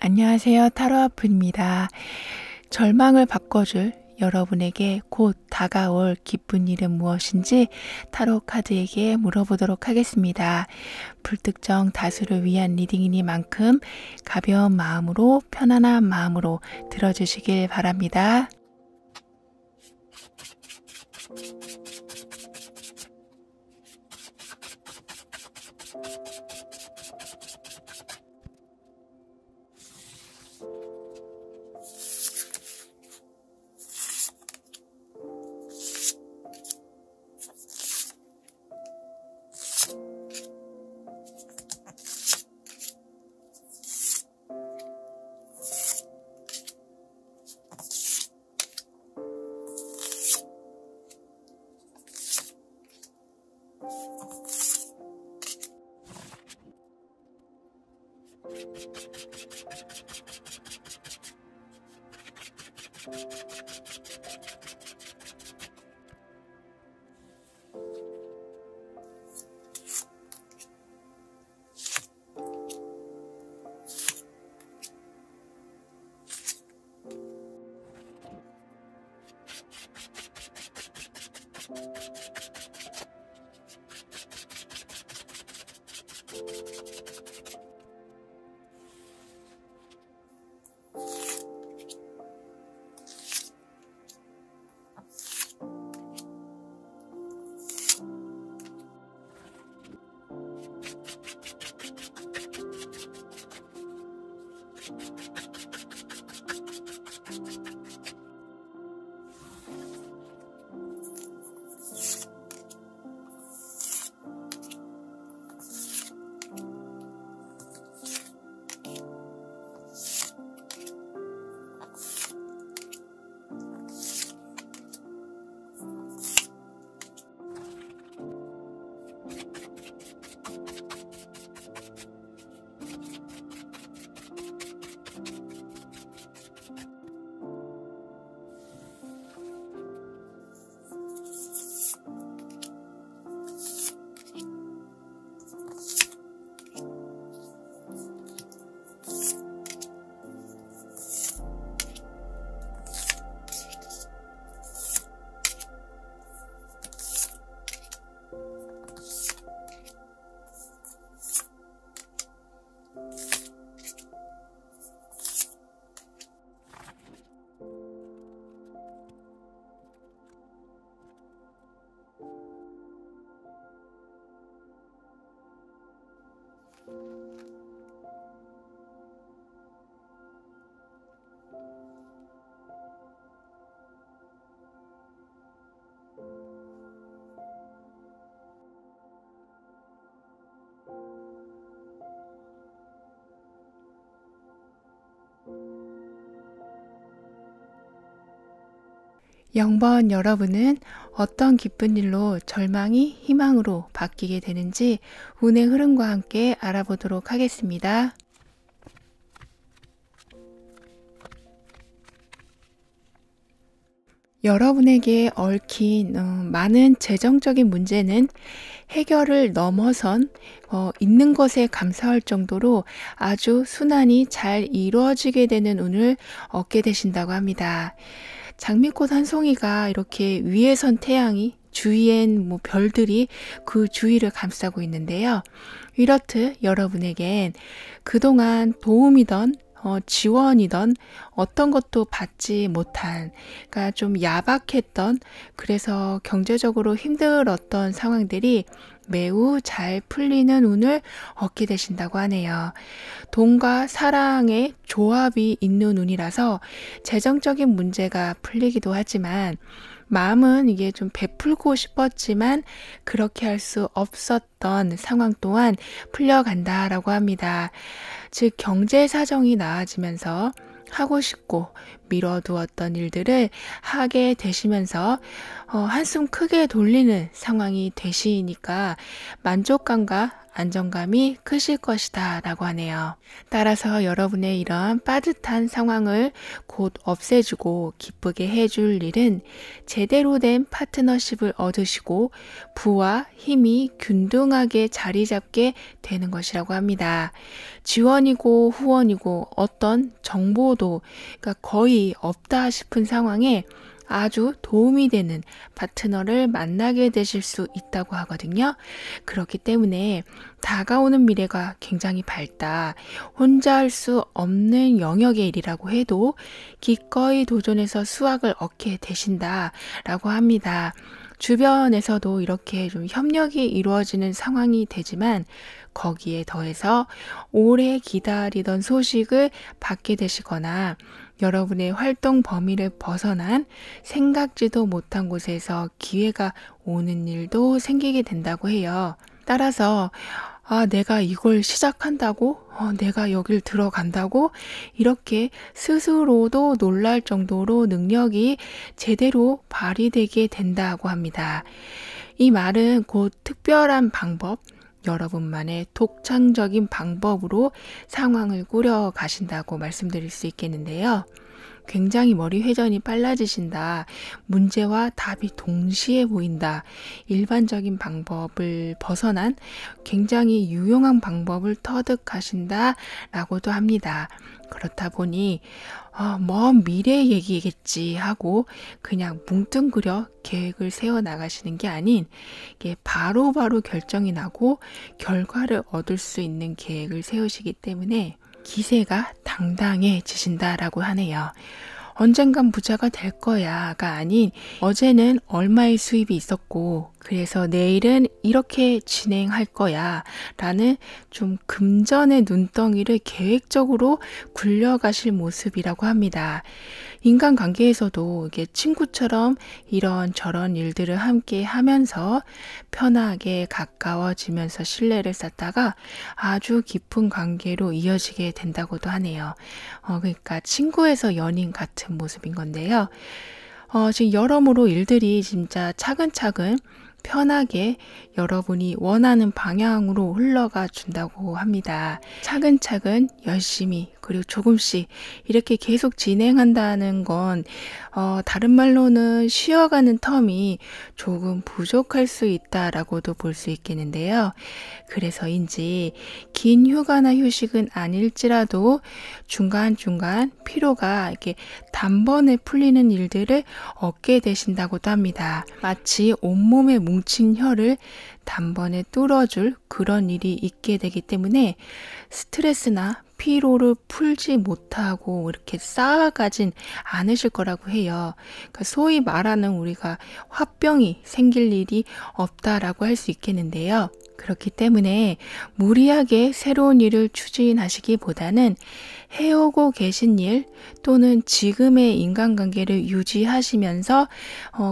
안녕하세요. 타로아프입니다. 절망을 바꿔줄 여러분에게 곧 다가올 기쁜 일은 무엇인지 타로 카드에게 물어보도록 하겠습니다. 불특정 다수를 위한 리딩이니만큼 가벼운 마음으로 편안한 마음으로 들어주시길 바랍니다. (0번) 여러분은 어떤 기쁜 일로 절망이 희망으로 바뀌게 되는지 운의 흐름과 함께 알아보도록 하겠습니다. 여러분에게 얽힌 많은 재정적인 문제는 해결을 넘어선 있는 것에 감사할 정도로 아주 순환이 잘 이루어지게 되는 운을 얻게 되신다고 합니다. 장미꽃 한 송이가 이렇게 위에선 태양이, 주위엔 별들이 그 주위를 감싸고 있는데요. 이렇듯 여러분에겐 그동안 도움이던 지원이던 어떤 것도 받지 못한, 그러니까 좀 야박했던, 그래서 경제적으로 힘들었던 상황들이 매우 잘 풀리는 운을 얻게 되신다고 하네요. 돈과 사랑의 조합이 있는 운이라서 재정적인 문제가 풀리기도 하지만 마음은 이게 좀 베풀고 싶었지만 그렇게 할 수 없었던 상황 또한 풀려간다라고 합니다. 즉 경제 사정이 나아지면서 하고 싶고 미뤄두었던 일들을 하게 되시면서 한숨 크게 돌리는 상황이 되시니까 만족감과 안정감이 크실 것이다 라고 하네요. 따라서 여러분의 이런 빠듯한 상황을 곧 없애주고 기쁘게 해줄 일은 제대로 된 파트너십을 얻으시고 부와 힘이 균등하게 자리 잡게 되는 것이라고 합니다. 지원이고 후원이고 어떤 정보도 그러니까 거의 없다 싶은 상황에 아주 도움이 되는 파트너를 만나게 되실 수 있다고 하거든요. 그렇기 때문에 다가오는 미래가 굉장히 밝다. 혼자 할 수 없는 영역의 일이라고 해도 기꺼이 도전해서 수확을 얻게 되신다라고 합니다. 주변에서도 이렇게 좀 협력이 이루어지는 상황이 되지만 거기에 더해서 오래 기다리던 소식을 받게 되시거나 여러분의 활동 범위를 벗어난 생각지도 못한 곳에서 기회가 오는 일도 생기게 된다고 해요. 따라서 내가 이걸 시작한다고? 내가 여길 들어간다고? 이렇게 스스로도 놀랄 정도로 능력이 제대로 발휘되게 된다고 합니다. 이 말은 곧 특별한 방법, 여러분만의 독창적인 방법으로 상황을 꾸려 가신다고 말씀드릴 수 있겠는데요. 굉장히 머리 회전이 빨라지신다. 문제와 답이 동시에 보인다. 일반적인 방법을 벗어난 굉장히 유용한 방법을 터득하신다 라고도 합니다. 그렇다 보니 먼 미래 얘기겠지 하고 그냥 뭉뚱그려 계획을 세워 나가시는 게 아닌 바로바로 결정이 나고 결과를 얻을 수 있는 계획을 세우시기 때문에 기세가 당당해지신다라고 하네요. 언젠간 부자가 될 거야가 아닌 어제는 얼마의 수입이 있었고 그래서 내일은 이렇게 진행할 거야 라는 좀 금전의 눈덩이를 계획적으로 굴려가실 모습이라고 합니다. 인간관계에서도 이게 친구처럼 이런저런 일들을 함께 하면서 편하게 가까워지면서 신뢰를 쌓다가 아주 깊은 관계로 이어지게 된다고도 하네요. 그러니까 친구에서 연인 같은 모습인 건데요. 지금 여러모로 일들이 진짜 차근차근 편하게 여러분이 원하는 방향으로 흘러가 준다고 합니다. 차근차근 열심히 그리고 조금씩 이렇게 계속 진행한다는 건 다른 말로는 쉬어가는 텀이 조금 부족할 수 있다라고도 볼 수 있겠는데요. 그래서인지 긴 휴가나 휴식은 아닐지라도 중간중간 피로가 이렇게 단번에 풀리는 일들을 얻게 되신다고도 합니다. 마치 온몸에 뭉친 혀를 단번에 뚫어줄 그런 일이 있게 되기 때문에 스트레스나 피로를 풀지 못하고 이렇게 쌓아가진 않으실 거라고 해요. 그러니까 소위 말하는 우리가 화병이 생길 일이 없다라고 할 수 있겠는데요. 그렇기 때문에 무리하게 새로운 일을 추진하시기보다는 해오고 계신 일 또는 지금의 인간관계를 유지하시면서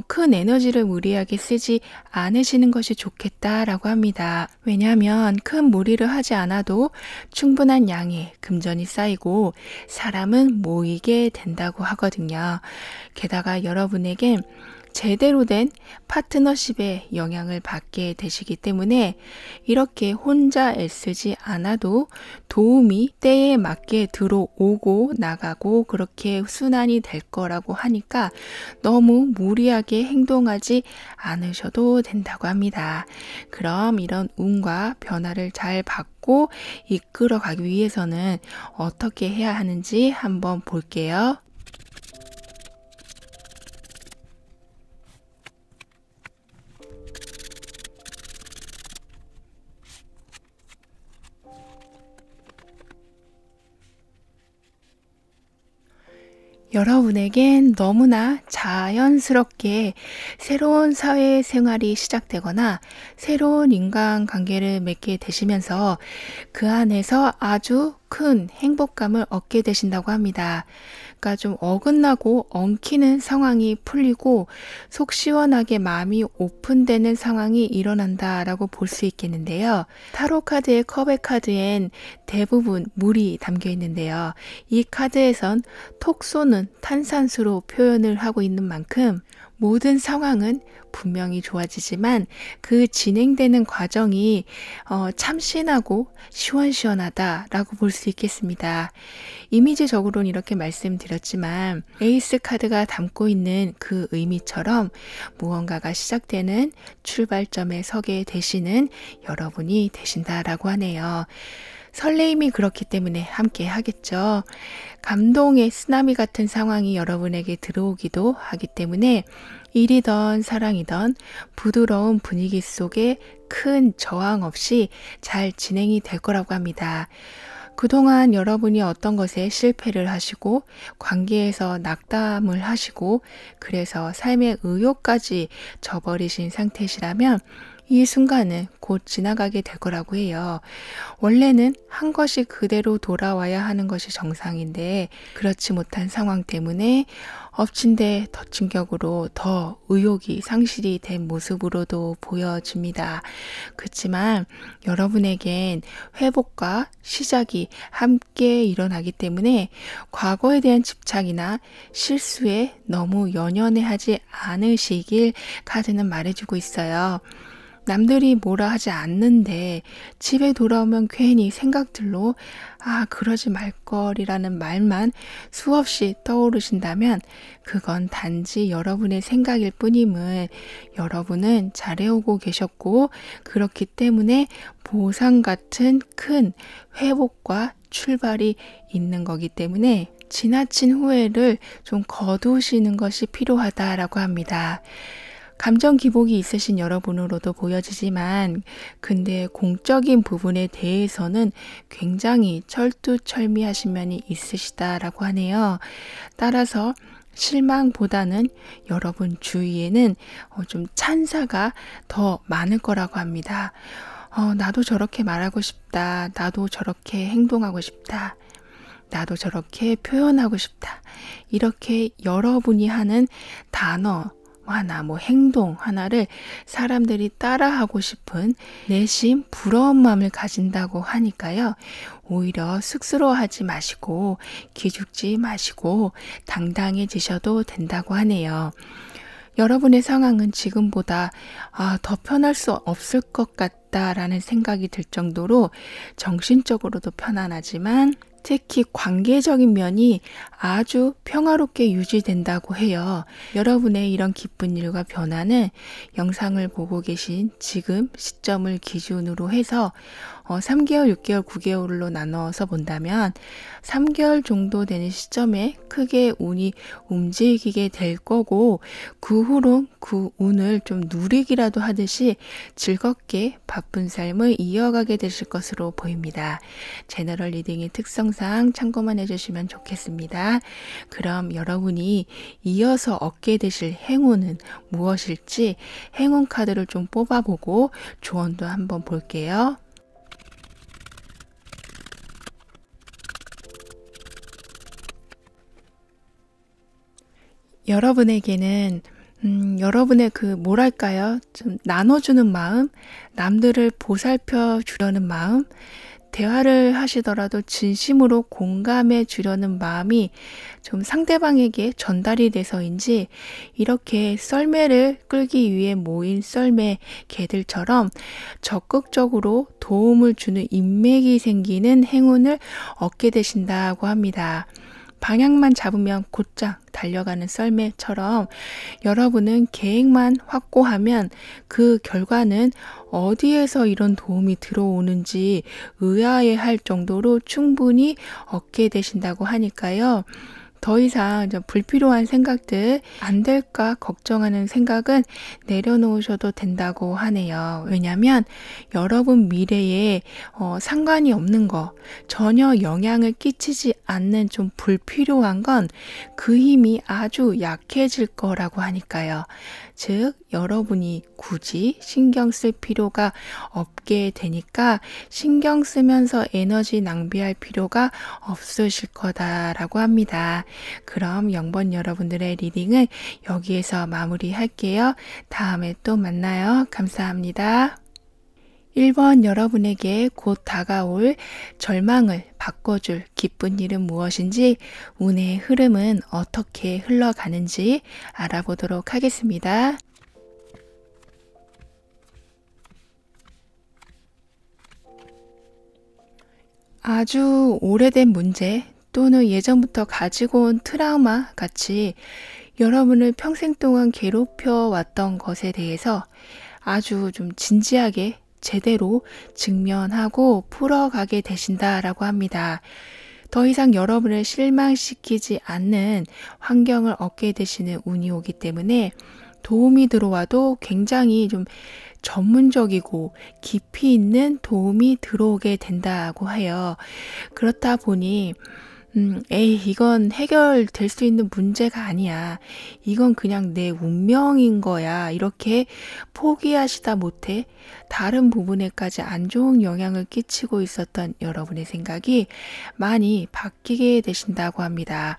큰 에너지를 무리하게 쓰지 않으시는 것이 좋겠다라고 합니다. 왜냐하면 큰 무리를 하지 않아도 충분한 양의 금전이 쌓이고 사람은 모이게 된다고 하거든요. 게다가 여러분에겐 제대로 된 파트너십의 영향을 받게 되시기 때문에 이렇게 혼자 애쓰지 않아도 도움이 때에 맞게 들어오고 나가고 그렇게 순환이 될 거라고 하니까 너무 무리하게 행동하지 않으셔도 된다고 합니다. 그럼 이런 운과 변화를 잘 받고 이끌어 가기 위해서는 어떻게 해야 하는지 한번 볼게요. 여러분에겐 너무나 자연스럽게 새로운 사회생활이 시작되거나 새로운 인간관계를 맺게 되시면서 그 안에서 아주 큰 행복감을 얻게 되신다고 합니다. 그러니까 좀 어긋나고 엉키는 상황이 풀리고 속 시원하게 마음이 오픈되는 상황이 일어난다라고 볼 수 있겠는데요. 타로 카드의 컵의 카드엔 대부분 물이 담겨 있는데요. 이 카드에선 톡 쏘는 탄산수로 표현을 하고 있는 만큼 모든 상황은 분명히 좋아지지만 그 진행되는 과정이 참신하고 시원시원하다라고 볼 수 있겠습니다. 이미지적으로는 이렇게 말씀드렸지만 에이스 카드가 담고 있는 그 의미처럼 무언가가 시작되는 출발점에 서게 되시는 여러분이 되신다라고 하네요. 설레임이 그렇기 때문에 함께 하겠죠. 감동의 쓰나미 같은 상황이 여러분에게 들어오기도 하기 때문에 일이던 사랑이던 부드러운 분위기 속에 큰 저항 없이 잘 진행이 될 거라고 합니다. 그동안 여러분이 어떤 것에 실패를 하시고 관계에서 낙담을 하시고 그래서 삶의 의욕까지 저버리신 상태시라면 이 순간은 곧 지나가게 될 거라고 해요. 원래는 한 것이 그대로 돌아와야 하는 것이 정상인데 그렇지 못한 상황 때문에 엎친 데 덮친 격으로 더 의욕이 상실이 된 모습으로도 보여집니다. 그렇지만 여러분에겐 회복과 시작이 함께 일어나기 때문에 과거에 대한 집착이나 실수에 너무 연연해하지 않으시길 카드는 말해주고 있어요. 남들이 뭐라 하지 않는데 집에 돌아오면 괜히 생각들로 그러지 말걸이라는 말만 수없이 떠오르신다면 그건 단지 여러분의 생각일 뿐임을 여러분은 잘해오고 계셨고 그렇기 때문에 보상 같은 큰 회복과 출발이 있는 거기 때문에 지나친 후회를 좀 거두시는 것이 필요하다라고 합니다. 감정 기복이 있으신 여러분으로도 보여지지만 근데 공적인 부분에 대해서는 굉장히 철두철미하신 면이 있으시다라고 하네요. 따라서 실망보다는 여러분 주위에는 좀 찬사가 더 많을 거라고 합니다. 나도 저렇게 말하고 싶다. 나도 저렇게 행동하고 싶다. 나도 저렇게 표현하고 싶다. 이렇게 여러분이 하는 단어 하나, 행동 하나를 사람들이 따라하고 싶은 내심 부러운 마음을 가진다고 하니까요. 오히려 쑥스러워하지 마시고 기죽지 마시고 당당해지셔도 된다고 하네요. 여러분의 상황은 지금보다 더 편할 수 없을 것 같다라는 생각이 들 정도로 정신적으로도 편안하지만 특히 관계적인 면이 아주 평화롭게 유지된다고 해요. 여러분의 이런 기쁜 일과 변화는 영상을 보고 계신 지금 시점을 기준으로 해서 3개월, 6개월, 9개월로 나눠서 본다면 3개월 정도 되는 시점에 크게 운이 움직이게 될 거고 그 후로 그 운을 좀 누리기라도 하듯이 즐겁게 바쁜 삶을 이어가게 되실 것으로 보입니다. 제너럴 리딩의 특성상 참고만 해주시면 좋겠습니다. 그럼 여러분이 이어서 얻게 되실 행운은 무엇일지 행운 카드를 좀 뽑아보고 조언도 한번 볼게요. 여러분에게는 여러분의 좀 나눠주는 마음, 남들을 보살펴 주려는 마음, 대화를 하시더라도 진심으로 공감해 주려는 마음이 좀 상대방에게 전달이 돼서인지 이렇게 썰매를 끌기 위해 모인 썰매 개들처럼 적극적으로 도움을 주는 인맥이 생기는 행운을 얻게 되신다고 합니다. 방향만 잡으면 곧장 달려가는 썰매처럼 여러분은 계획만 확고하면 그 결과는 어디에서 이런 도움이 들어오는지 의아해할 정도로 충분히 얻게 되신다고 하니까요. 더 이상 좀 불필요한 생각들, 안 될까 걱정하는 생각은 내려놓으셔도 된다고 하네요. 왜냐하면 여러분 미래에 상관이 없는 거, 전혀 영향을 끼치지 않는 좀 불필요한 건 그 힘이 아주 약해질 거라고 하니까요. 즉, 여러분이 굳이 신경 쓸 필요가 없게 되니까 신경 쓰면서 에너지 낭비할 필요가 없으실 거다라고 합니다. 그럼 0번 여러분들의 리딩을 여기에서 마무리할게요. 다음에 또 만나요. 감사합니다. 1번 여러분에게 곧 다가올 절망을 바꿔줄 기쁜 일은 무엇인지, 운의 흐름은 어떻게 흘러가는지 알아보도록 하겠습니다. 아주 오래된 문제 또는 예전부터 가지고 온 트라우마 같이 여러분을 평생 동안 괴롭혀 왔던 것에 대해서 아주 좀 진지하게 제대로 직면하고 풀어가게 되신다라고 합니다. 더 이상 여러분을 실망시키지 않는 환경을 얻게 되시는 운이 오기 때문에 도움이 들어와도 굉장히 좀 전문적이고 깊이 있는 도움이 들어오게 된다고 해요. 그렇다 보니 에이, 이건 해결될 수 있는 문제가 아니야. 이건 그냥 내 운명인 거야. 이렇게 포기하시다 못해 다른 부분에까지 안 좋은 영향을 끼치고 있었던 여러분의 생각이 많이 바뀌게 되신다고 합니다.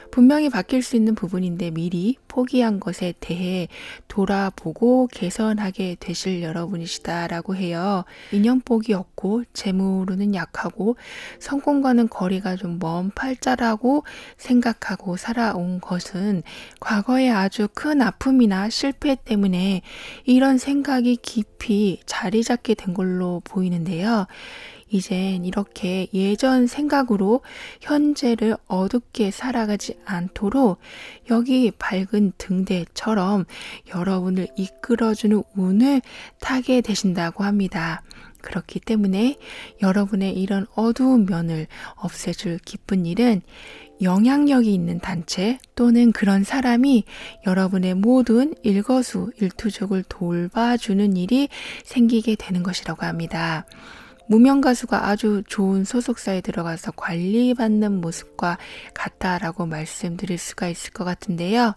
분명히 바뀔 수 있는 부분인데 미리 포기한 것에 대해 돌아보고 개선하게 되실 여러분이시다라고 해요. 인연복이 없고 재물은 약하고 성공과는 거리가 좀 먼 팔자라고 생각하고 살아온 것은 과거에 아주 큰 아픔이나 실패 때문에 이런 생각이 깊이 자리 잡게 된 걸로 보이는데요. 이젠 이렇게 예전 생각으로 현재를 어둡게 살아가지 않도록 여기 밝은 등대처럼 여러분을 이끌어주는 운을 타게 되신다고 합니다. 그렇기 때문에 여러분의 이런 어두운 면을 없애줄 기쁜 일은 영향력이 있는 단체 또는 그런 사람이 여러분의 모든 일거수일투족을 돌봐주는 일이 생기게 되는 것이라고 합니다. 무명 가수가 아주 좋은 소속사에 들어가서 관리받는 모습과 같다라고 말씀드릴 수가 있을 것 같은데요.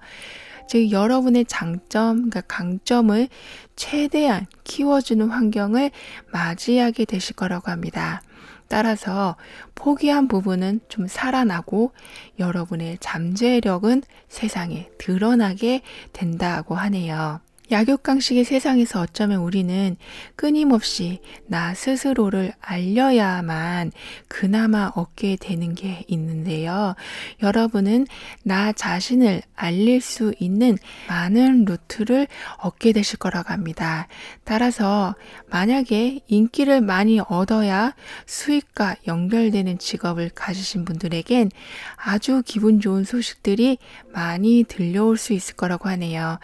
즉 여러분의 장점, 그러니까 강점을 최대한 키워주는 환경을 맞이하게 되실 거라고 합니다. 따라서 포기한 부분은 좀 살아나고 여러분의 잠재력은 세상에 드러나게 된다고 하네요. 약육강식의 세상에서 어쩌면 우리는 끊임없이 나 스스로를 알려야만 그나마 얻게 되는 게 있는데요. 여러분은 나 자신을 알릴 수 있는 많은 루트를 얻게 되실 거라고 합니다. 따라서 만약에 인기를 많이 얻어야 수익과 연결되는 직업을 가지신 분들에겐 아주 기분 좋은 소식들이 많이 들려올 수 있을 거라고 하네요.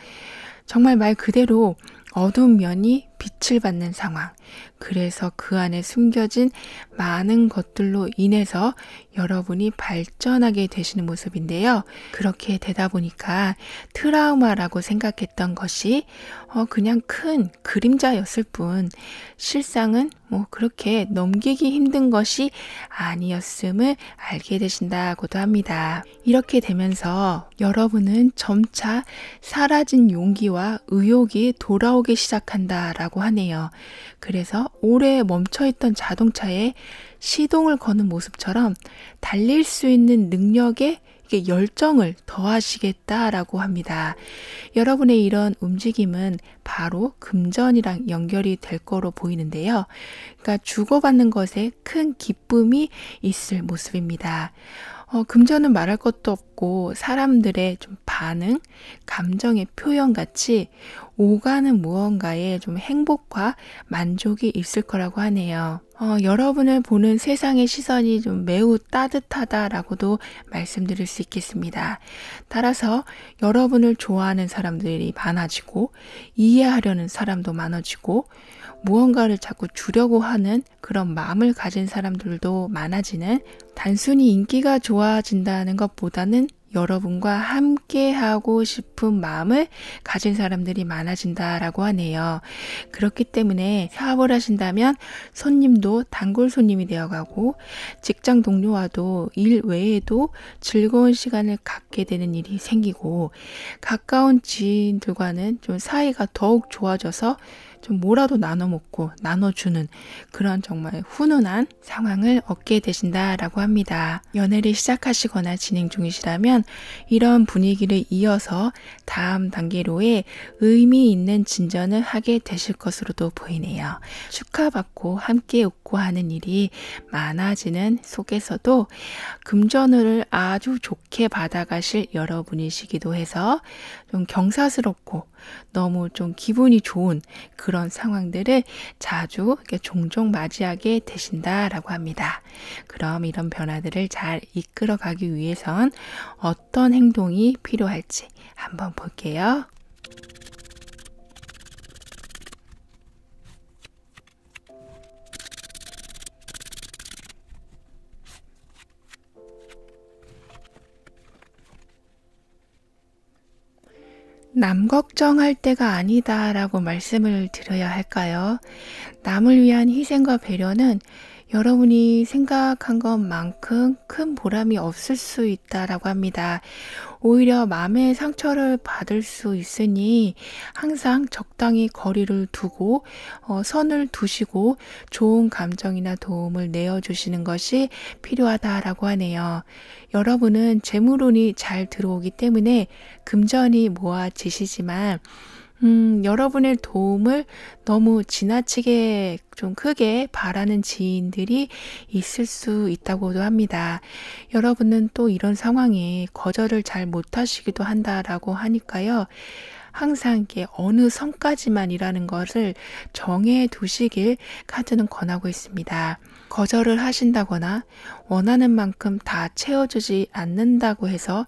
정말 말 그대로 어두운 면이 빛을 받는 상황. 그래서 그 안에 숨겨진 많은 것들로 인해서 여러분이 발전하게 되시는 모습인데요. 그렇게 되다 보니까 트라우마라고 생각했던 것이 그냥 큰 그림자였을 뿐 실상은 그렇게 넘기기 힘든 것이 아니었음을 알게 되신다고도 합니다. 이렇게 되면서 여러분은 점차 사라진 용기와 의욕이 돌아오기 시작한다라고 하네요. 그래서 오래 멈춰있던 자동차에 시동을 거는 모습처럼 달릴 수 있는 능력에 이게 열정을 더하시겠다라고 합니다. 여러분의 이런 움직임은 바로 금전이랑 연결이 될 거로 보이는데요. 그러니까 주고받는 것에 큰 기쁨이 있을 모습입니다. 금전은 말할 것도 없고 사람들의 좀 반응, 감정의 표현 같이 오가는 무언가에 좀 행복과 만족이 있을 거라고 하네요. 여러분을 보는 세상의 시선이 좀 매우 따뜻하다라고도 말씀드릴 수 있겠습니다. 따라서 여러분을 좋아하는 사람들이 많아지고 이해하려는 사람도 많아지고 무언가를 자꾸 주려고 하는 그런 마음을 가진 사람들도 많아지는, 단순히 인기가 좋아진다는 것보다는 여러분과 함께 하고 싶은 마음을 가진 사람들이 많아진다라고 하네요. 그렇기 때문에 사업을 하신다면 손님도 단골 손님이 되어가고 직장 동료와도 일 외에도 즐거운 시간을 갖게 되는 일이 생기고 가까운 지인들과는 좀 사이가 더욱 좋아져서 좀 뭐라도 나눠 먹고 나눠주는 그런 정말 훈훈한 상황을 얻게 되신다라고 합니다. 연애를 시작하시거나 진행 중이시라면 이런 분위기를 이어서 다음 단계로의 의미 있는 진전을 하게 되실 것으로도 보이네요. 축하받고 함께 웃고 하는 일이 많아지는 속에서도 금전을 아주 좋게 받아가실 여러분이시기도 해서 좀 경사스럽고 너무 좀 기분이 좋은 그런 상황들을 자주 이렇게 종종 맞이하게 되신다라고 합니다. 그럼 이런 변화들을 잘 이끌어가기 위해선 어떤 행동이 필요할지 한번 볼게요. 남 걱정할 때가 아니다라고 말씀을 드려야 할까요? 남을 위한 희생과 배려는 여러분이 생각한 것만큼 큰 보람이 없을 수 있다라고 합니다. 오히려 마음의 상처를 받을 수 있으니 항상 적당히 거리를 두고 선을 두시고 좋은 감정이나 도움을 내어주시는 것이 필요하다라고 하네요. 여러분은 재물운이 잘 들어오기 때문에 금전이 모아지시지만 여러분의 도움을 너무 지나치게 좀 크게 바라는 지인들이 있을 수 있다고도 합니다. 여러분은 또 이런 상황에 거절을 잘 못하시기도 한다라고 하니까요. 항상 이게 어느 선까지만 일하는 것을 정해 두시길 카드는 권하고 있습니다. 거절을 하신다거나 원하는 만큼 다 채워주지 않는다고 해서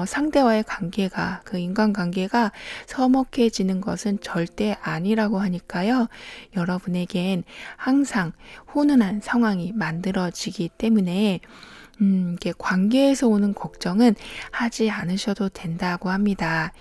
상대와의 관계가, 그 인간관계가 서먹해지는 것은 절대 아니라고 하니까요. 여러분에겐 항상 훈훈한 상황이 만들어지기 때문에 이게 관계에서 오는 걱정은 하지 않으셔도 된다고 합니다.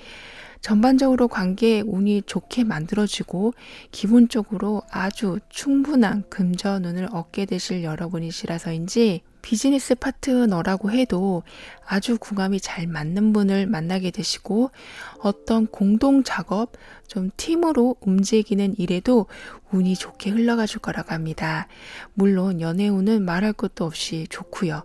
전반적으로 관계의 운이 좋게 만들어지고 기본적으로 아주 충분한 금전운을 얻게 되실 여러분이시라서인지 비즈니스 파트너라고 해도 아주 궁합이 잘 맞는 분을 만나게 되시고 어떤 공동 작업, 좀 팀으로 움직이는 일에도 운이 좋게 흘러가 줄 거라고 합니다. 물론 연애운은 말할 것도 없이 좋고요.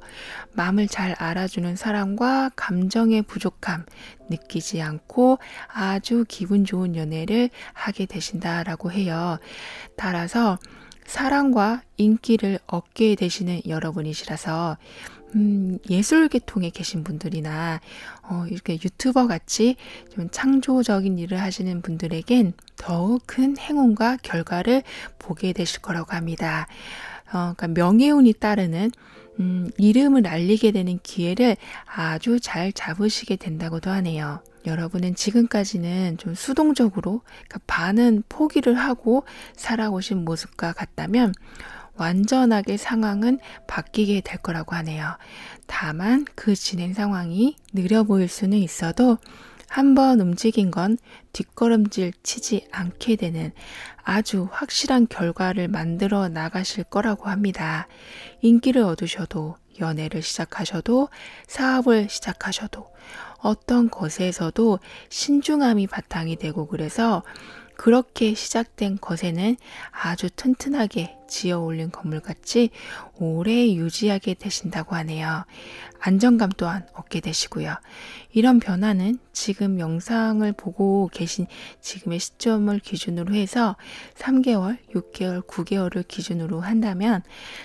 마음을 잘 알아주는 사람과 감정의 부족함 느끼지 않고 아주 기분 좋은 연애를 하게 되신다라고 해요. 따라서 사랑과 인기를 얻게 되시는 여러분이시라서 예술 계통에 계신 분들이나 이렇게 유튜버 같이 좀 창조적인 일을 하시는 분들에겐 더욱 큰 행운과 결과를 보게 되실 거라고 합니다. 그러니까 명예운이 따르는 이름을 알리게 되는 기회를 아주 잘 잡으시게 된다고도 하네요. 여러분은 지금까지는 좀 수동적으로, 그러니까 반은 포기를 하고 살아오신 모습과 같다면 완전하게 상황은 바뀌게 될 거라고 하네요. 다만 그 진행 상황이 느려 보일 수는 있어도 한번 움직인 건 뒷걸음질 치지 않게 되는 아주 확실한 결과를 만들어 나가실 거라고 합니다. 인기를 얻으셔도, 연애를 시작하셔도, 사업을 시작하셔도 어떤 것에서도 신중함이 바탕이 되고, 그래서 그렇게 시작된 것에는 아주 튼튼하게 지어 올린 건물같이 오래 유지하게 되신다고 하네요. 안정감 또한 얻게 되시고요. 이런 변화는 지금 영상을 보고 계신 지금의 시점을 기준으로 해서 3개월, 6개월, 9개월을 기준으로 한다면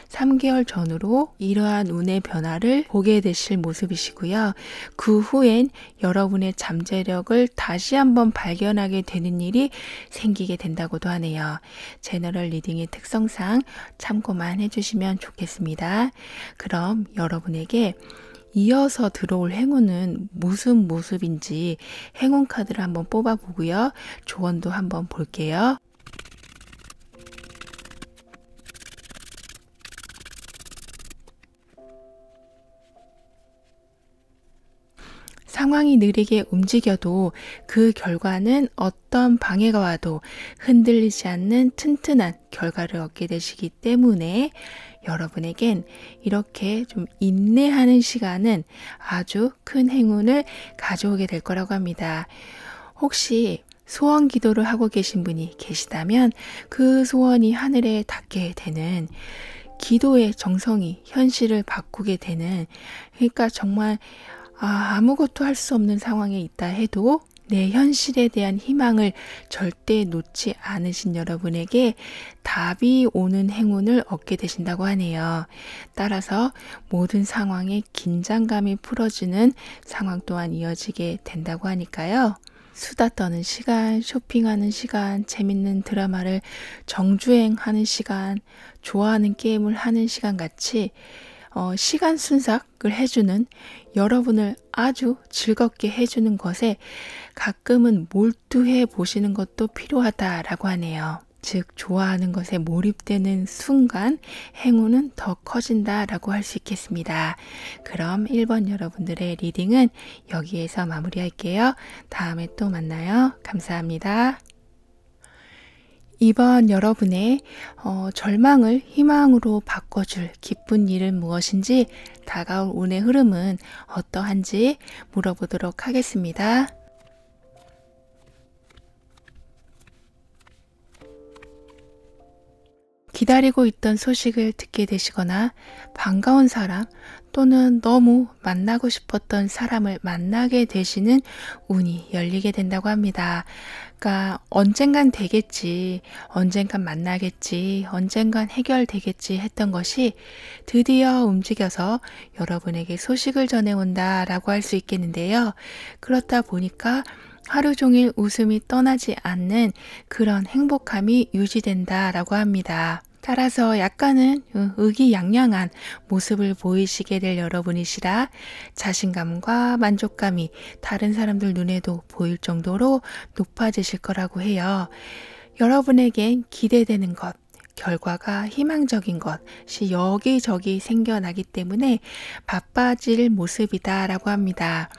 3개월 전으로 이러한 운의 변화를 보게 되실 모습이시고요. 그 후엔 여러분의 잠재력을 다시 한번 발견하게 되는 일이 생기게 된다고도 하네요. 제너럴 리딩의 특성상 참고만 해주시면 좋겠습니다. 그럼 여러분에게 이어서 들어올 행운은 무슨 모습인지 행운 카드를 한번 뽑아보고요. 조언도 한번 볼게요. 상황이 느리게 움직여도 그 결과는 어떤 방해가 와도 흔들리지 않는 튼튼한 결과를 얻게 되시기 때문에 여러분에겐 이렇게 좀 인내하는 시간은 아주 큰 행운을 가져오게 될 거라고 합니다. 혹시 소원 기도를 하고 계신 분이 계시다면 그 소원이 하늘에 닿게 되는, 기도의 정성이 현실을 바꾸게 되는, 그러니까 정말 아무것도 할 수 없는 상황에 있다 해도 내 현실에 대한 희망을 절대 놓지 않으신 여러분에게 답이 오는 행운을 얻게 되신다고 하네요. 따라서 모든 상황에 긴장감이 풀어지는 상황 또한 이어지게 된다고 하니까요. 수다 떠는 시간, 쇼핑하는 시간, 재밌는 드라마를 정주행하는 시간, 좋아하는 게임을 하는 시간 같이 시간 순삭을 해주는, 여러분을 아주 즐겁게 해주는 것에 가끔은 몰두해 보시는 것도 필요하다라고 하네요. 즉 좋아하는 것에 몰입되는 순간 행운은 더 커진다라고 할 수 있겠습니다. 그럼 1번 여러분들의 리딩은 여기에서 마무리할게요. 다음에 또 만나요. 감사합니다. 2번 여러분의 절망을 희망으로 바꿔줄 기쁜 일은 무엇인지, 다가올 운의 흐름은 어떠한지 물어보도록 하겠습니다. 기다리고 있던 소식을 듣게 되시거나 반가운 사람 또는 너무 만나고 싶었던 사람을 만나게 되시는 운이 열리게 된다고 합니다. 그러니까 언젠간 되겠지, 언젠간 만나겠지, 언젠간 해결되겠지 했던 것이 드디어 움직여서 여러분에게 소식을 전해온다라고 할 수 있겠는데요. 그렇다 보니까 하루 종일 웃음이 떠나지 않는 그런 행복함이 유지된다라고 합니다. 따라서 약간은 의기양양한 모습을 보이시게 될 여러분이시라 자신감과 만족감이 다른 사람들 눈에도 보일 정도로 높아지실 거라고 해요. 여러분에겐 기대되는 것, 결과가 희망적인 것이 여기저기 생겨나기 때문에 바빠질 모습이다라고 합니다.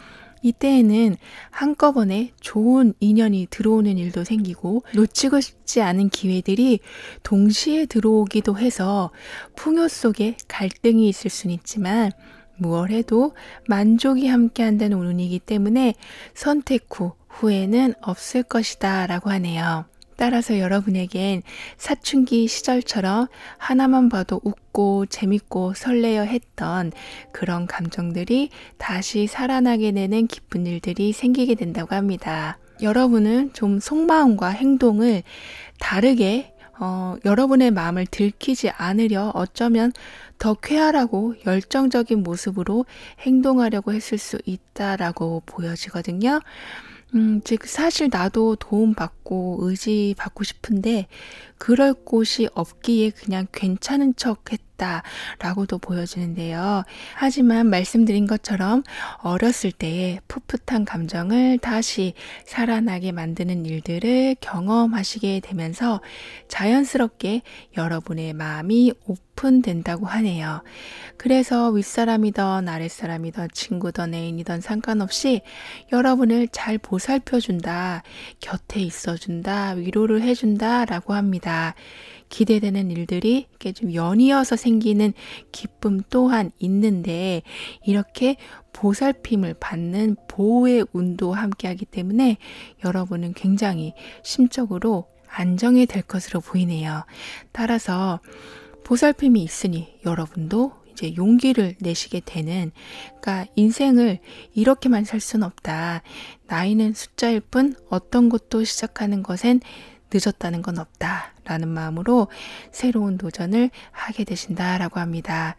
이때에는 한꺼번에 좋은 인연이 들어오는 일도 생기고 놓치고 싶지 않은 기회들이 동시에 들어오기도 해서 풍요 속에 갈등이 있을 수는 있지만 무얼 해도 만족이 함께한다는 운이기 때문에 선택 후 후회는 없을 것이다 라고 하네요. 따라서 여러분에겐 사춘기 시절처럼 하나만 봐도 웃고 재밌고 설레어 했던 그런 감정들이 다시 살아나게 되는 기쁜 일들이 생기게 된다고 합니다. 여러분은 좀 속마음과 행동을 다르게 여러분의 마음을 들키지 않으려 어쩌면 더 쾌활하고 열정적인 모습으로 행동하려고 했을 수 있다라고 보여지거든요. 즉 사실 나도 도움받고 의지받고 싶은데 그럴 곳이 없기에 그냥 괜찮은 척 했다라고도 보여지는데요. 하지만 말씀드린 것처럼 어렸을 때의 풋풋한 감정을 다시 살아나게 만드는 일들을 경험하시게 되면서 자연스럽게 여러분의 마음이 오픈된다고 하네요. 그래서 윗사람이던 아랫사람이던 친구든 애인이든 상관없이 여러분을 잘 보살펴준다, 곁에 있어준다, 위로를 해준다 라고 합니다. 기대되는 일들이 이렇게 좀 연이어서 생기는 기쁨 또한 있는데 이렇게 보살핌을 받는 보호의 운도 함께하기 때문에 여러분은 굉장히 심적으로 안정이 될 것으로 보이네요. 따라서 보살핌이 있으니 여러분도 이제 용기를 내시게 되는, 그러니까 인생을 이렇게만 살 순 없다. 나이는 숫자일 뿐 어떤 것도 시작하는 것엔 늦었다는 건 없다. 라는 마음으로 새로운 도전을 하게 되신다라고 합니다.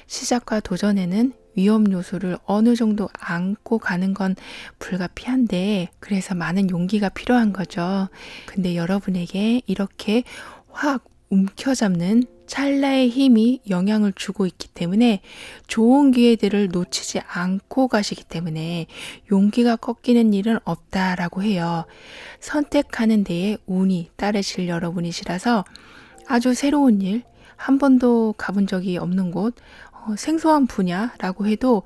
시작과 도전에는 위험 요소를 어느 정도 안고 가는 건 불가피한데, 그래서 많은 용기가 필요한 거죠. 근데 여러분에게 이렇게 확 움켜잡는 찰나의 힘이 영향을 주고 있기 때문에 좋은 기회들을 놓치지 않고 가시기 때문에 용기가 꺾이는 일은 없다라고 해요. 선택하는 데에 운이 따르실 여러분이시라서 아주 새로운 일, 한 번도 가본 적이 없는 곳, 생소한 분야라고 해도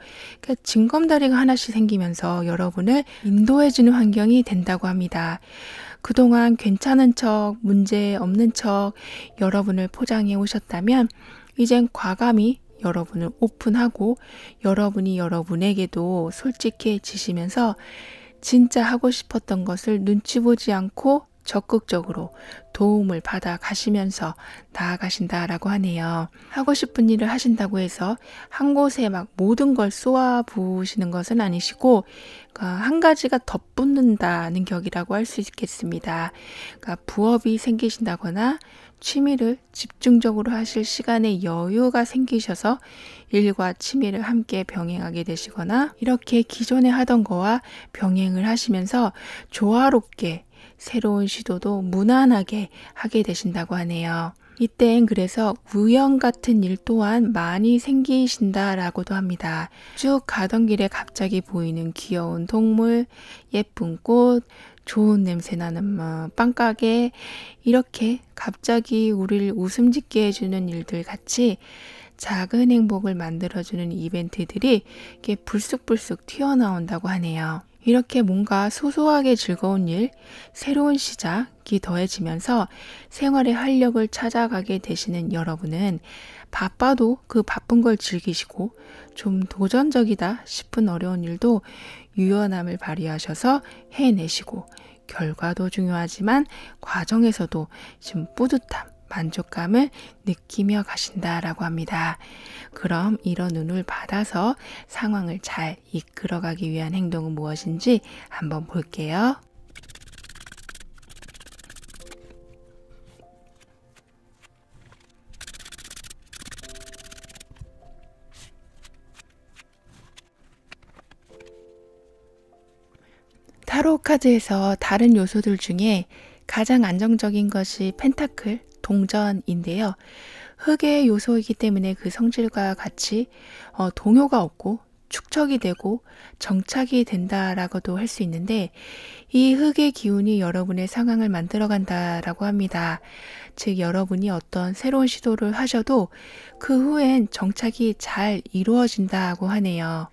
징검다리가 하나씩 생기면서 여러분을 인도해주는 환경이 된다고 합니다. 그동안 괜찮은 척, 문제 없는 척 여러분을 포장해 오셨다면 이젠 과감히 여러분을 오픈하고 여러분이 여러분에게도 솔직해지시면서 진짜 하고 싶었던 것을 눈치 보지 않고 적극적으로 도움을 받아 가시면서 나아가신다라고 하네요. 하고 싶은 일을 하신다고 해서 한 곳에 막 모든 걸 쏟아 부으시는 것은 아니시고, 그러니까 한 가지가 덧붙는다는 격이라고 할 수 있겠습니다. 그러니까 부업이 생기신다거나 취미를 집중적으로 하실 시간에 여유가 생기셔서 일과 취미를 함께 병행하게 되시거나, 이렇게 기존에 하던 거와 병행을 하시면서 조화롭게 새로운 시도도 무난하게 하게 되신다고 하네요. 이땐 그래서 우연 같은 일 또한 많이 생기신다라고도 합니다. 쭉 가던 길에 갑자기 보이는 귀여운 동물, 예쁜 꽃, 좋은 냄새 나는 빵가게, 이렇게 갑자기 우리를 웃음 짓게 해주는 일들 같이 작은 행복을 만들어주는 이벤트들이 이렇게 불쑥불쑥 튀어나온다고 하네요. 이렇게 뭔가 소소하게 즐거운 일, 새로운 시작이 더해지면서 생활의 활력을 찾아가게 되시는 여러분은 바빠도 그 바쁜 걸 즐기시고 좀 도전적이다 싶은 어려운 일도 유연함을 발휘하셔서 해내시고, 결과도 중요하지만 과정에서도 좀 뿌듯함, 만족감을 느끼며 가신다라고 합니다. 그럼 이런 운을 받아서 상황을 잘 이끌어가기 위한 행동은 무엇인지 한번 볼게요. 타로 카드에서 다른 요소들 중에 가장 안정적인 것이 펜타클, 동전인데요. 흙의 요소이기 때문에 그 성질과 같이 동요가 없고 축적이 되고 정착이 된다라고도 할 수 있는데, 이 흙의 기운이 여러분의 상황을 만들어 간다라고 합니다. 즉 여러분이 어떤 새로운 시도를 하셔도 그 후엔 정착이 잘 이루어진다고 하네요.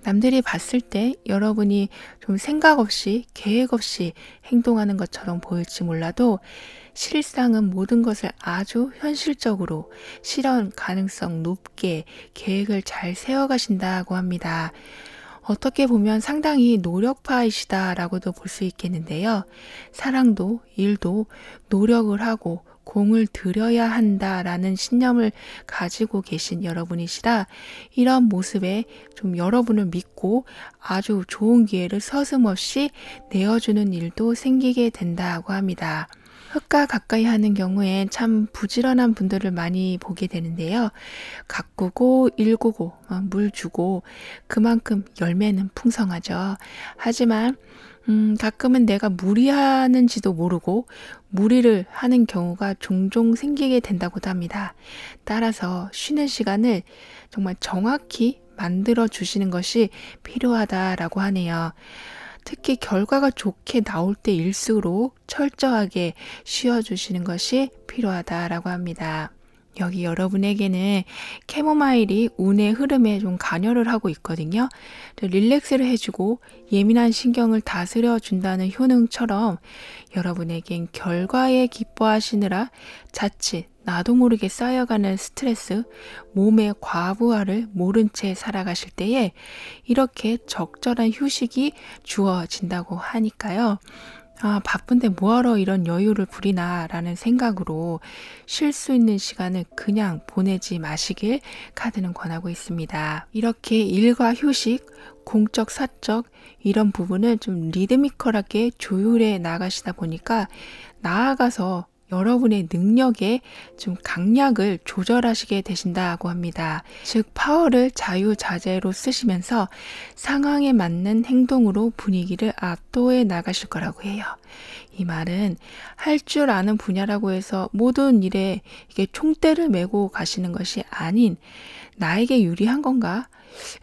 남들이 봤을 때 여러분이 좀 생각 없이 계획 없이 행동하는 것처럼 보일지 몰라도 실상은 모든 것을 아주 현실적으로 실현 가능성 높게 계획을 잘 세워가신다고 합니다. 어떻게 보면 상당히 노력파이시다라고도 볼 수 있겠는데요. 사랑도 일도 노력을 하고 공을 들여야 한다라는 신념을 가지고 계신 여러분이시라 이런 모습에 좀 여러분을 믿고 아주 좋은 기회를 서슴없이 내어주는 일도 생기게 된다고 합니다. 흙과 가까이 하는 경우엔 참 부지런한 분들을 많이 보게 되는데요. 가꾸고 일구고 물 주고 그만큼 열매는 풍성하죠. 하지만 가끔은 내가 무리하는지도 모르고 무리를 하는 경우가 종종 생기게 된다고도 합니다. 따라서 쉬는 시간을 정말 정확히 만들어 주시는 것이 필요하다라고 하네요. 특히 결과가 좋게 나올 때일수록 철저하게 쉬어주시는 것이 필요하다라고 합니다. 여기 여러분에게는 캐모마일이 운의 흐름에 좀 관여를 하고 있거든요. 릴렉스를 해주고 예민한 신경을 다스려 준다는 효능처럼 여러분에겐 결과에 기뻐하시느라 자칫 나도 모르게 쌓여가는 스트레스, 몸의 과부하를 모른 채 살아가실 때에 이렇게 적절한 휴식이 주어진다고 하니까요. 아, 바쁜데 뭐하러 이런 여유를 부리나라는 생각으로 쉴 수 있는 시간을 그냥 보내지 마시길 카드는 권하고 있습니다. 이렇게 일과 휴식, 공적, 사적 이런 부분을 좀 리드미컬하게 조율해 나가시다 보니까 나아가서 여러분의 능력에 좀 강약을 조절하시게 되신다고 합니다. 즉, 파워를 자유자재로 쓰시면서 상황에 맞는 행동으로 분위기를 압도해 나가실 거라고 해요. 이 말은 할 줄 아는 분야라고 해서 모든 일에 이게 총대를 메고 가시는 것이 아닌 나에게 유리한 건가?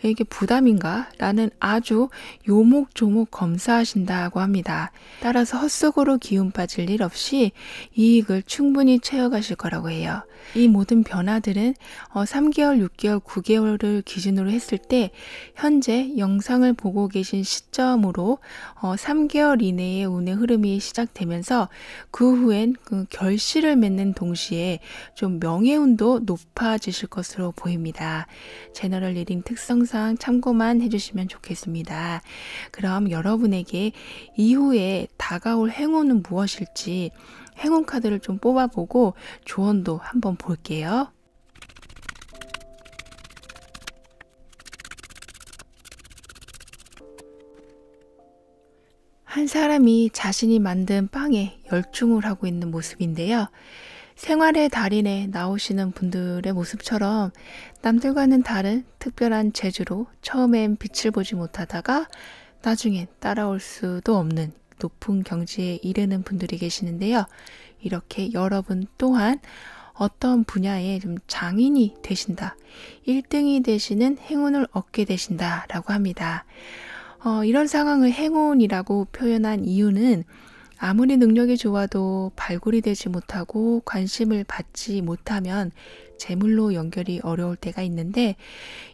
이게 부담인가? 라는 아주 요목조목 검사하신다고 합니다. 따라서 헛속으로 기운 빠질 일 없이 이익을 충분히 채워가실 거라고 해요. 이 모든 변화들은 3개월, 6개월, 9개월을 기준으로 했을 때 현재 영상을 보고 계신 시점으로 3개월 이내에 운의 흐름이 시작되면서 그 후엔 그 결실을 맺는 동시에 좀 명예운도 높아지실 것으로 보입니다. 제너럴 리딩 특성상 참고만 해주시면 좋겠습니다. 그럼 여러분에게 이후에 다가올 행운은 무엇일지 행운 카드를 좀 뽑아보고 조언도 한번 볼게요. 한 사람이 자신이 만든 빵에 열중을 하고 있는 모습인데요. 생활의 달인에 나오시는 분들의 모습처럼 남들과는 다른 특별한 재주로 처음엔 빛을 보지 못하다가 나중엔 따라올 수도 없는 높은 경지에 이르는 분들이 계시는데요. 이렇게 여러분 또한 어떤 분야에 좀 장인이 되신다, 1등이 되시는 행운을 얻게 되신다라고 합니다. 이런 상황을 행운이라고 표현한 이유는 아무리 능력이 좋아도 발굴이 되지 못하고 관심을 받지 못하면 재물로 연결이 어려울 때가 있는데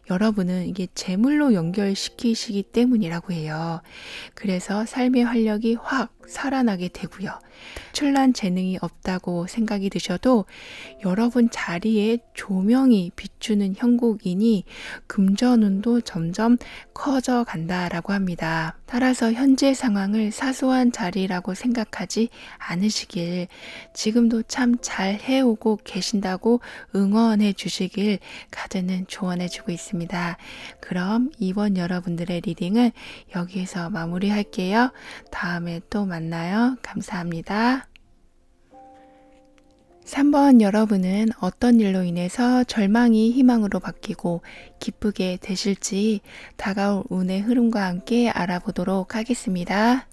여러분은 이게 재물로 연결시키시기 때문이라고 해요. 그래서 삶의 활력이 확 살아나게 되고요. 특출난 재능이 없다고 생각이 드셔도 여러분 자리에 조명이 비추는 형국이니 금전운도 점점 커져 간다라고 합니다. 따라서 현재 상황을 사소한 자리라고 생각하지 않으시길, 지금도 참 잘 해오고 계신다고 응원해 주시길 카드는 조언해 주고 있습니다. 그럼 이번 여러분들의 리딩은 여기에서 마무리할게요. 다음에 또 만나요. 감사합니다. 3번 여러분은 어떤 일로 인해서 절망이 희망으로 바뀌고 기쁘게 되실지 다가올 운의 흐름과 함께 알아보도록 하겠습니다.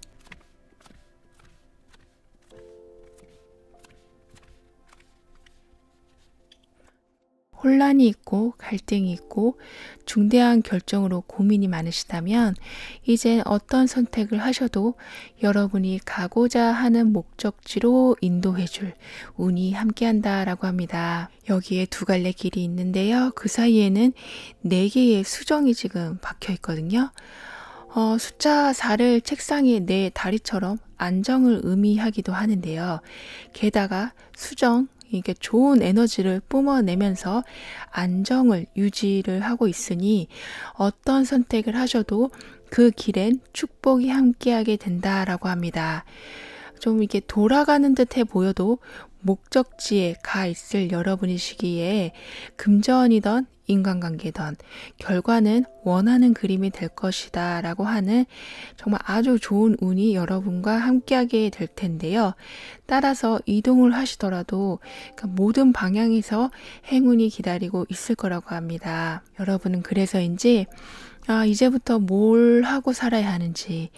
혼란이 있고 갈등이 있고 중대한 결정으로 고민이 많으시다면 이제 어떤 선택을 하셔도 여러분이 가고자 하는 목적지로 인도해줄 운이 함께한다라고 합니다. 여기에 두 갈래 길이 있는데요. 그 사이에는 4개의 수정이 지금 박혀 있거든요. 숫자 4를 책상에 내 다리처럼 안정을 의미하기도 하는데요. 게다가 수정, 이게 좋은 에너지를 뿜어내면서 안정을 유지를 하고 있으니 어떤 선택을 하셔도 그 길엔 축복이 함께하게 된다라고 합니다. 좀 이렇게 돌아가는 듯해 보여도 목적지에 가 있을 여러분이시기에 금전이던 인간관계던 결과는 원하는 그림이 될 것이다 라고 하는 정말 아주 좋은 운이 여러분과 함께하게 될 텐데요. 따라서 이동을 하시더라도 모든 방향에서 행운이 기다리고 있을 거라고 합니다. 여러분은 그래서인지 이제부터 뭘 하고 살아야 하는지,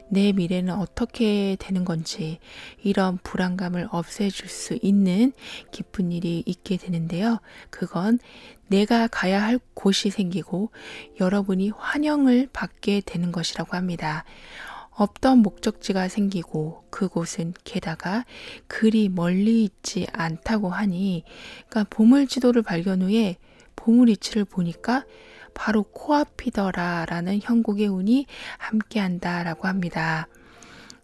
내 미래는 어떻게 되는 건지 이런 불안감을 없애줄 수 있는 기쁜 일이 있게 되는데요. 그건 내가 가야 할 곳이 생기고 여러분이 환영을 받게 되는 것이라고 합니다. 없던 목적지가 생기고 그곳은 게다가 그리 멀리 있지 않다고 하니, 그러니까 보물지도를 발견 후에 보물이치를 보니까 바로 코앞이더라 라는 형국의 운이 함께한다 라고 합니다.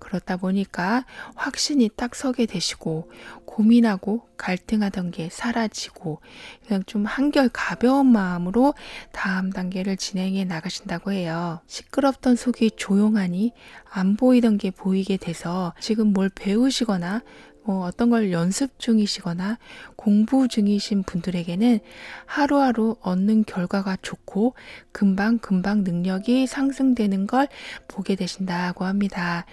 그렇다 보니까 확신이 딱 서게 되시고 고민하고 갈등하던 게 사라지고 그냥 좀 한결 가벼운 마음으로 다음 단계를 진행해 나가신다고 해요. 시끄럽던 속이 조용하니 안 보이던 게 보이게 돼서 지금 뭘 배우시거나 어떤 걸 연습 중이시거나 공부 중이신 분들에게는 하루하루 얻는 결과가 좋고 금방금방 능력이 상승되는 걸 보게 되신다고 합니다.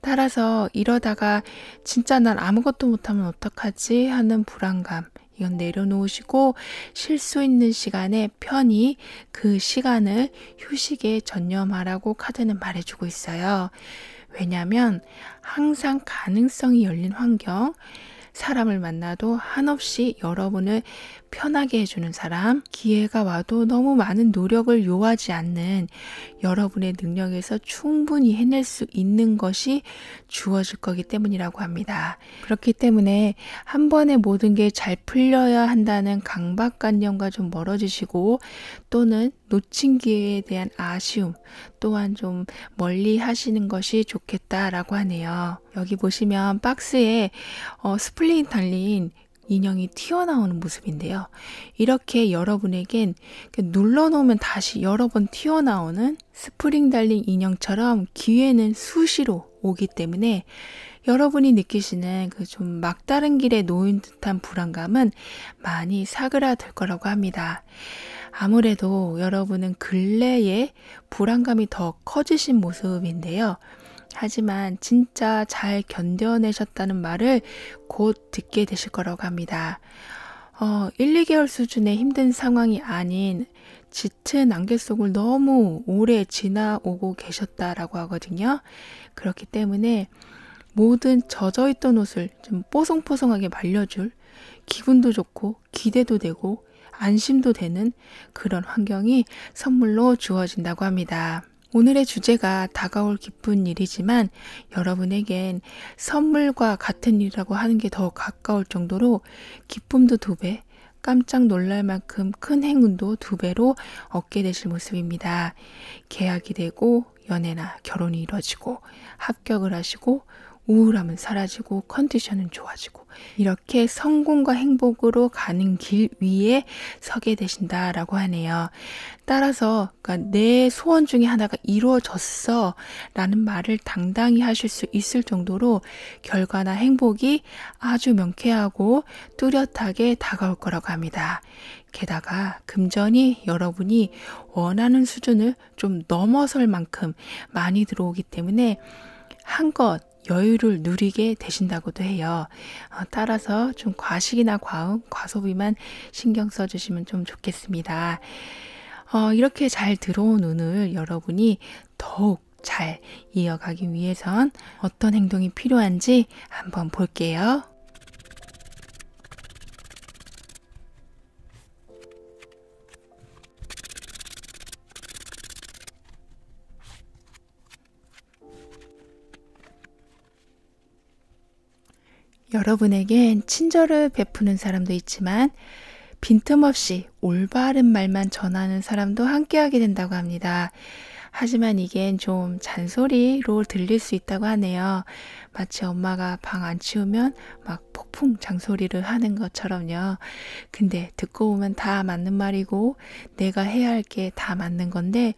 따라서 이러다가 진짜 난 아무것도 못하면 어떡하지 하는 불안감, 이건 내려놓으시고 쉴 수 있는 시간에 편히 그 시간을 휴식에 전념하라고 카드는 말해주고 있어요. 왜냐하면 항상 가능성이 열린 환경, 사람을 만나도 한없이 여러분을 편하게 해주는 사람, 기회가 와도 너무 많은 노력을 요하지 않는 여러분의 능력에서 충분히 해낼 수 있는 것이 주어질 거기 때문이라고 합니다. 그렇기 때문에 한 번에 모든 게 잘 풀려야 한다는 강박관념과 좀 멀어지시고 또는 놓친 기회에 대한 아쉬움 또한 좀 멀리 하시는 것이 좋겠다라고 하네요. 여기 보시면 박스에 스플링 달린 인형이 튀어나오는 모습인데요. 이렇게 여러분에겐 눌러놓으면 다시 여러 번 튀어나오는 스프링 달린 인형처럼 기회는 수시로 오기 때문에 여러분이 느끼시는 그 좀 막다른 길에 놓인 듯한 불안감은 많이 사그라들 거라고 합니다. 아무래도 여러분은 근래에 불안감이 더 커지신 모습인데요. 하지만 진짜 잘 견뎌내셨다는 말을 곧 듣게 되실 거라고 합니다. 1, 2개월 수준의 힘든 상황이 아닌 짙은 안개 속을 너무 오래 지나오고 계셨다라고 하거든요. 그렇기 때문에 모든 젖어있던 옷을 좀 뽀송뽀송하게 말려줄 기분도 좋고 기대도 되고 안심도 되는 그런 환경이 선물로 주어진다고 합니다. 오늘의 주제가 다가올 기쁜 일이지만 여러분에겐 선물과 같은 일이라고 하는 게 더 가까울 정도로 기쁨도 2배, 깜짝 놀랄 만큼 큰 행운도 2배로 얻게 되실 모습입니다. 계약이 되고 연애나 결혼이 이루어지고 합격을 하시고 우울함은 사라지고 컨디션은 좋아지고 이렇게 성공과 행복으로 가는 길 위에 서게 되신다라고 하네요. 따라서 그러니까 내 소원 중에 하나가 이루어졌어 라는 말을 당당히 하실 수 있을 정도로 결과나 행복이 아주 명쾌하고 뚜렷하게 다가올 거라고 합니다. 게다가 금전이 여러분이 원하는 수준을 좀 넘어설 만큼 많이 들어오기 때문에 한껏 여유를 누리게 되신다고도 해요. 따라서 좀 과식이나 과소비만 신경 써주시면 좀 좋겠습니다. 이렇게 잘 들어온 운을 여러분이 더욱 잘 이어가기 위해선 어떤 행동이 필요한지 한번 볼게요. 여러분에겐 친절을 베푸는 사람도 있지만 빈틈없이 올바른 말만 전하는 사람도 함께하게 된다고 합니다. 하지만 이겐 좀 잔소리로 들릴 수 있다고 하네요. 마치 엄마가 방 안 치우면 막 폭풍 잔소리를 하는 것처럼요. 근데 듣고 보면 다 맞는 말이고 내가 해야 할 게 다 맞는 건데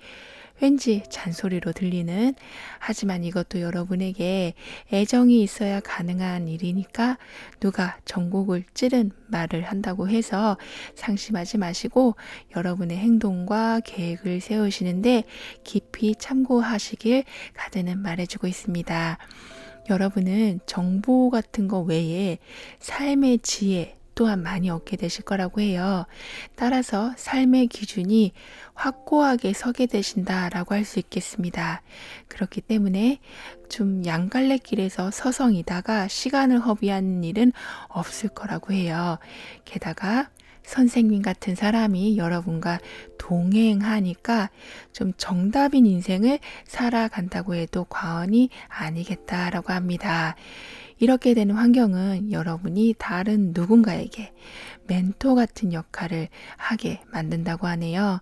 왠지 잔소리로 들리는, 하지만 이것도 여러분에게 애정이 있어야 가능한 일이니까 누가 전곡을 찌른 말을 한다고 해서 상심하지 마시고 여러분의 행동과 계획을 세우시는데 깊이 참고하시길 카드는 말해주고 있습니다. 여러분은 정보 같은 거 외에 삶의 지혜 또한 많이 얻게 되실 거라고 해요. 따라서 삶의 기준이 확고하게 서게 되신다라고 할 수 있겠습니다. 그렇기 때문에 좀 양갈래길에서 서성이다가 시간을 허비하는 일은 없을 거라고 해요. 게다가 선생님 같은 사람이 여러분과 동행하니까 좀 정답인 인생을 살아간다고 해도 과언이 아니겠다라고 합니다. 이렇게 되는 환경은 여러분이 다른 누군가에게 멘토 같은 역할을 하게 만든다고 하네요.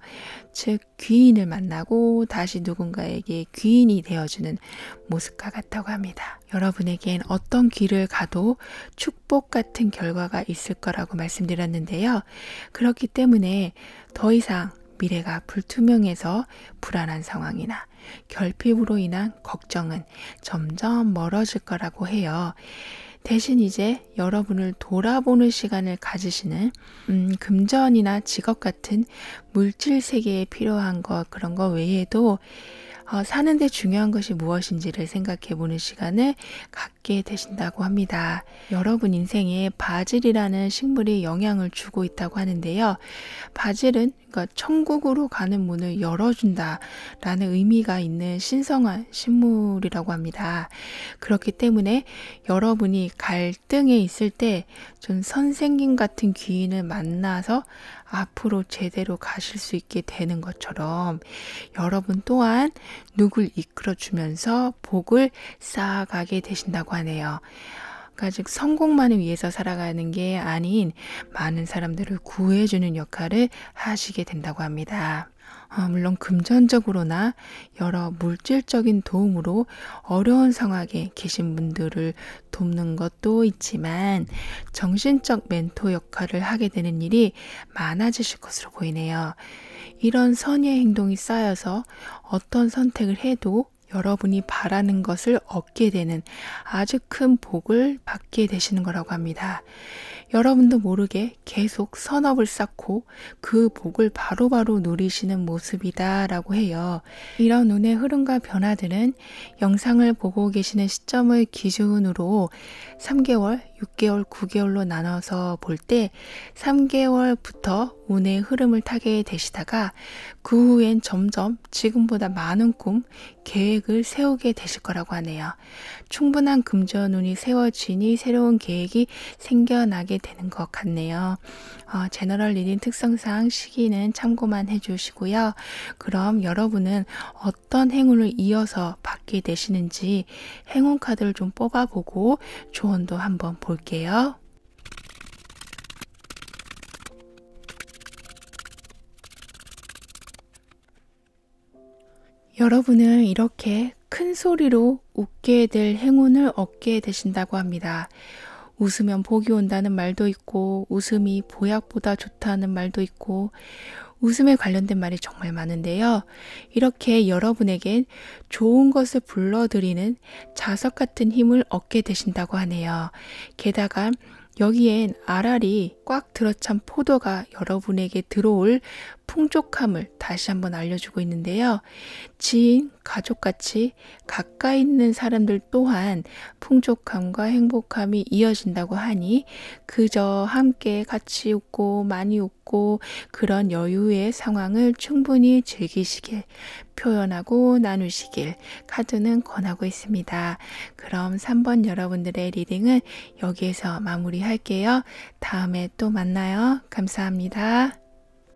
즉, 귀인을 만나고 다시 누군가에게 귀인이 되어주는 모습과 같다고 합니다. 여러분에겐 어떤 길을 가도 축복 같은 결과가 있을 거라고 말씀드렸는데요. 그렇기 때문에 더 이상 미래가 불투명해서 불안한 상황이나 결핍으로 인한 걱정은 점점 멀어질 거라고 해요. 대신 이제 여러분을 돌아보는 시간을 가지시는 금전이나 직업 같은 물질 세계에 필요한 것, 그런 거 외에도 사는데 중요한 것이 무엇인지를 생각해 보는 시간을 갖게 되신다고 합니다. 여러분 인생에 바질이라는 식물이 영향을 주고 있다고 하는데요. 바질은 그러니까 천국으로 가는 문을 열어준다라는 의미가 있는 신성한 식물이라고 합니다. 그렇기 때문에 여러분이 갈등에 있을 때 좀 선생님 같은 귀인을 만나서 앞으로 제대로 가실 수 있게 되는 것처럼 여러분 또한 누굴 이끌어주면서 복을 쌓아가게 되신다고 하네요. 그러니까 즉 성공만을 위해서 살아가는 게 아닌 많은 사람들을 구해주는 역할을 하시게 된다고 합니다. 물론 금전적으로나 여러 물질적인 도움으로 어려운 상황에 계신 분들을 돕는 것도 있지만 정신적 멘토 역할을 하게 되는 일이 많아지실 것으로 보이네요. 이런 선의의 행동이 쌓여서 어떤 선택을 해도 여러분이 바라는 것을 얻게 되는 아주 큰 복을 받게 되시는 거라고 합니다. 여러분도 모르게 계속 선업을 쌓고 그 복을 바로바로 누리시는 모습이다라고 해요. 이런 운의 흐름과 변화들은 영상을 보고 계시는 시점을 기준으로 3개월, 6개월, 9개월로 나눠서 볼 때 3개월부터 운의 흐름을 타게 되시다가 그 후엔 점점 지금보다 많은 꿈, 계획을 세우게 되실 거라고 하네요. 충분한 금전운이 세워지니 새로운 계획이 생겨나게 되는 것 같네요. 제너럴 리딩 특성상 시기는 참고만 해주시고요. 그럼 여러분은 어떤 행운을 이어서 받게 되시는지 행운 카드를 좀 뽑아보고 조언도 한번 볼게요. 여러분은 이렇게 큰 소리로 웃게 될 행운을 얻게 되신다고 합니다. 웃으면 복이 온다는 말도 있고 웃음이 보약보다 좋다는 말도 있고 웃음에 관련된 말이 정말 많은데요. 이렇게 여러분에겐 좋은 것을 불러들이는 자석 같은 힘을 얻게 되신다고 하네요. 게다가 여기엔 알알이 꽉 들어찬 포도가 여러분에게 들어올 풍족함을 다시 한번 알려주고 있는데요. 지인, 가족같이 가까이 있는 사람들 또한 풍족함과 행복함이 이어진다고 하니 그저 함께 같이 웃고 많이 웃고 그런 여유의 상황을 충분히 즐기시길 표현하고 나누시길 카드는 권하고 있습니다. 그럼 3번 여러분들의 리딩은 여기에서 마무리할게요. 다음에 또 만나요. 감사합니다.